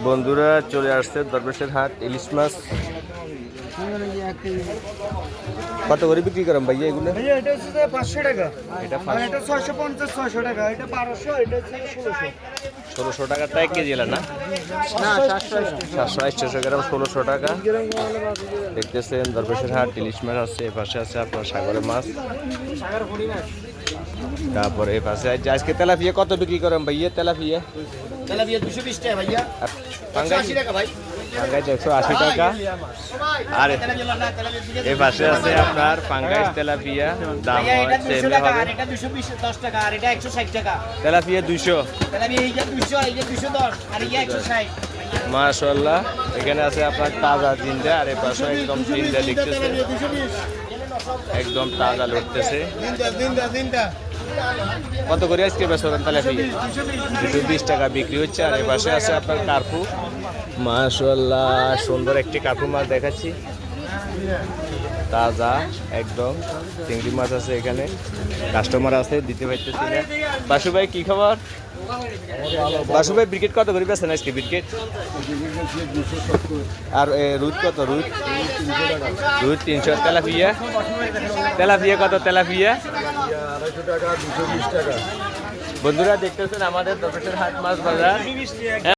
বন্ধুরা চলে আসছে দরবেশের হাট ইলিশ মাছ কত করে বিক্রি করেন ভাইয়া এগুলো? এটা হচ্ছে 500 টাকা, এটা আর এটা 650 600 টাকা, এটা 1200, এটা হচ্ছে 1600। 1600 টাকা টাই কেজি এলা না? না 700 700 গ্রাম 1600 টাকা। দেখতেছেন দরবেশের হাট ইলিশ মাছ আছে, এ পাশে আছে আপনার সাগরের মাছ, তারপরে এই পাশে আজকে তেলাপিয়া কত বিক্রি করেন ভাইয়া? তেলাপিয়া 220 টাকা ভাইয়া, পাঙ্গাস 80 টাকা ভাই, 180 টাকা। আর এই পাশে আছে আপনার পাঙ্গাস তেলাপিয়া, দাম এটা হচ্ছে 200 এমনি টাকা, হবে। আর এটা 210 টাকা, আর এটা 160 টাকা। তেলাপিয়া 200। তাহলে এইটা 200, এইটা 210, আর এইটা 160। মাশাআল্লাহ, এখানে আছে আপনার তাজা জিন্দা, আর এই পাশে একদম জিন্দা দেখতেছে, একদম তাজা লড়তেছে। কত করে আজকে বেচবেন তেলাপিয়া? 220 টাকা বিক্রি হচ্ছে। আর এই পাশে আছে আপনার কার্পু, মাশাআল্লাহ সুন্দর একটি কার্পু মাছ দেখাচ্ছি, তাজা একদম চিংড়ি মাছ আছে এখানে। কাস্টমার আছে, দিতে পারতেছি না। বাসু ভাই কি খবর? বাসু ভাই ব্রিকেট কত করে বেছেন আজকে? ব্রিকেট আর রুদ কত? রুদ 300। তেলাপিয়া তেলাপিয়া কত? তেলাপিয়া 250 টাকা, 220 টাকা। বন্ধুরা দেখতেছেন আমাদের দরবেশের হাট মাছ বাজার।